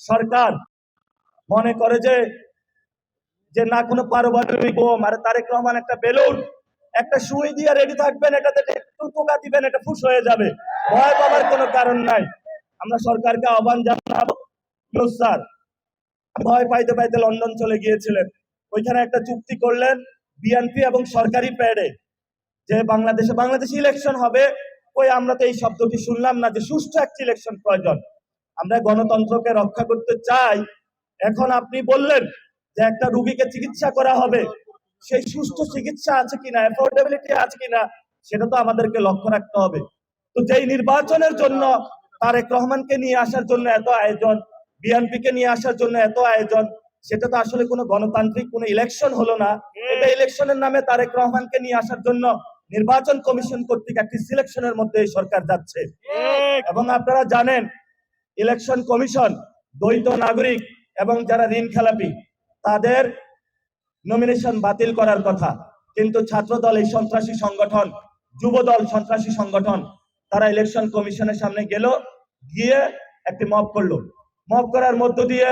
সরকার মনে করে যে যে না কোনো পারমাণবিক বোম, আর তারেক রহমান একটা বেলুন, একটা সুই দিয়ে রেডি থাকবেন, এটাতে একটু টোকা দিবেন, এটা ফুস হয়ে যাবে। ভয় পাওয়ার কোনো কারণ নাই। আমরা সরকারকে আহ্বান জানাবো, স্যার ভয় পাইতে পাইতে লন্ডন চলে গিয়েছিলেন, ওইখানে একটা চুক্তি করলেন বিএনপি এবং সরকারি প্যাডে যে বাংলাদেশে ইলেকশন হবে। ওই আমরা তো এই শব্দটি শুনলাম না যে সুষ্ঠু একটা ইলেকশন প্রয়োজন। আমরা গণতন্ত্রকে রক্ষা করতে চাই। এখন আপনি বললেন যে একটা রোগীকে চিকিৎসা করা হবে, সেই সুষ্ঠু চিকিৎসা আছে কিনা, অ্যাফোর্ডেবিলিটি আছে কিনা, সেটা তো আমাদেরকে লক্ষ্য রাখতে হবে। তো যেই নির্বাচনের জন্য তারেক রহমানকে নিয়ে আসার জন্য এত আয়োজন, বিএনপিকে নিয়ে আসার জন্য এত আয়োজন, সেটা তো আসলে কোনো গণতান্ত্রিক কোনো ইলেকশন হলো না। এটা ইলেকশনের নামে তারেক রহমানকে নিয়ে আসার জন্য নির্বাচন কমিশন কর্তৃক একটি সিলেকশনের মধ্যে সরকার যাচ্ছে। এবং আপনারা জানেন ইলেকশন কমিশন দ্বৈত নাগরিক এবং যারা ঋণ খেলাপি তাদের নমিনেশন বাতিল করার কথা, কিন্তু ছাত্রদল এই সন্ত্রাসী সংগঠন, যুবদল সন্ত্রাসী সংগঠন, তারা ইলেকশন কমিশনের সামনে গেল, গিয়ে একটি মব করলো। মব করার মধ্য দিয়ে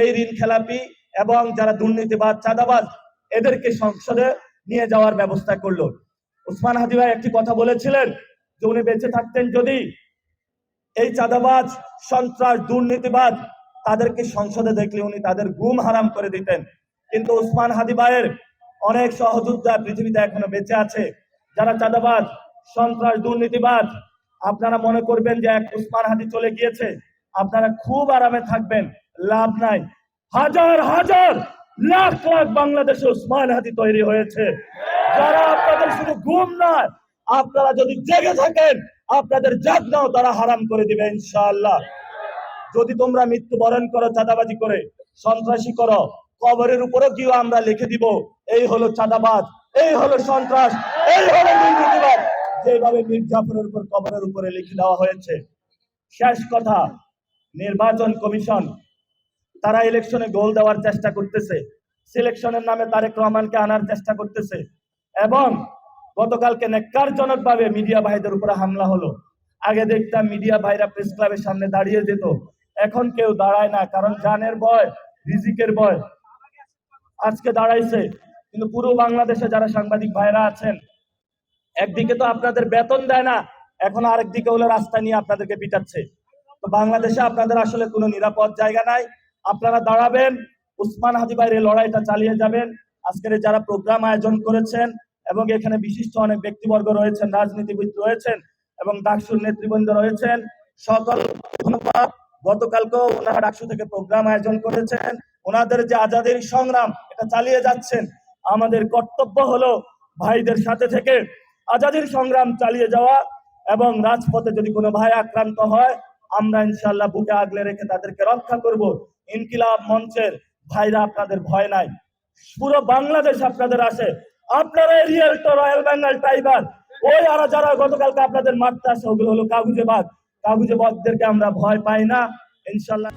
এই ঋণ খেলাপি এবং যারা দুর্নীতিবাজ চাঁদাবাজ এদেরকে সংসদে নিয়ে যাওয়ার ব্যবস্থা করলো। ওসমান হাদি ভাই একটি কথা বলেছিলেন যে উনি বেঁচে থাকতেন যদি এই চাঁদাবাজ সন্ত্রাস দুর্নীতিবাজ তাদেরকে সংসদে দেখলে উনি তাদের ঘুম হারাম করে দিতেন। কিন্তু ওসমান হাদি ভাইয়ের অনেক সহযোদ্ধা পৃথিবীতে এখনো বেঁচে আছে, যারা চাঁদাবাজ সন্ত্রাস দুর্নীতিবাজ। আপনারা মনে করবেন যে এক ওসমান হাদি চলে গিয়েছে, আপনারা খুব আরামে থাকবেন, লাভ নাই। হাজার হাজার লাখ লাখ বাংলাদেশে ওসমান হাদি তৈরি হয়েছে, যারা আপনাদের শুধু ঘুম নয়, আপনারা যদি জেগে থাকেন আপনাদের জাগনাও তারা হারাম করে দিবে ইনশাআল্লাহ। যদি তোমরা মৃত্যুবরণ করো চাঁদাবাজি করে, সন্ত্রাসী করো, কবরের উপরে গিয়ে আমরা লিখে দিব এই হলো চাঁদাবাজ, এই হলো সন্ত্রাস, এই হলো দুর্নীতিবাজ, যেভাবে মীর জাফরের উপর কবরের উপরে লিখে দেওয়া হয়েছে। শেষ কথা, নির্বাচন কমিশন তারা ইলেকশনে গোল দেওয়ার চেষ্টা করতেছে, সিলেকশনের নামে তারেক রহমানকে আনার চেষ্টা করতেছে। এবং গতকালকে নেককারজনক ভাবে মিডিয়া ভাইদের উপরে হামলা হলো। আগে দেখতাম মিডিয়া ভাইরা প্রেস ক্লাবের সামনে দাঁড়িয়ে যেত, এখন কেউ দাঁড়ায় না, কারণ জানের ভয়, রিজিকের ভয়। আজকে দাঁড়াইছে, কিন্তু পুরো বাংলাদেশে যারা সাংবাদিক ভাইরা আছেন, একদিকে তো আপনাদের বেতন দেয় না, এখন আরেকদিকে হলো রাস্তা নিয়ে আপনাদেরকে পিটাচ্ছে। তো বাংলাদেশে আপনাদের আসলে কোনো নিরাপদ জায়গা নাই। আপনারা দাঁড়াবেন, ওসমান হাদি ভাইয়ের এই লড়াইটা চালিয়ে যাবেন। আজকের যারা প্রোগ্রাম আয়োজন করেছেন এবং এখানে বিশিষ্ট অনেক ব্যক্তিবর্গ রয়েছেন, রাজনীতিবিদ রয়েছেন এবং ডাকসুর নেতৃবৃন্দ রয়েছেন, সকল ধন্যবাদ। গতকালকেও ওনারা ডাকসু থেকে প্রোগ্রাম আয়োজন করেছেন, ওনাদের যে আজাদের সংগ্রাম এটা চালিয়ে যাচ্ছেন। আমাদের কর্তব্য হলো ভাইদের সাথে থেকে আজাদির সংগ্রাম চালিয়ে যাওয়া, এবং রাজপথে যদি কোনো ভাই আক্রান্ত হয় আমরা ইনশাআল্লাহ বুকে আগলে রেখে তাদেরকে রক্ষা করব। ইনকিলাব মঞ্চের ভাইরা আপনাদের ভয় নাই, পুরো বাংলাদেশ আপনাদের আসে। আপনারা রিয়েল তো রয়্যাল বেঙ্গল টাইগার, ওই আর যারা গতকালকে আপনাদের মারতে আসে ওগুলো হলো কাগুজে বাঘদেরকে আমরা ভয় পাই না ইনশাআল্লাহ।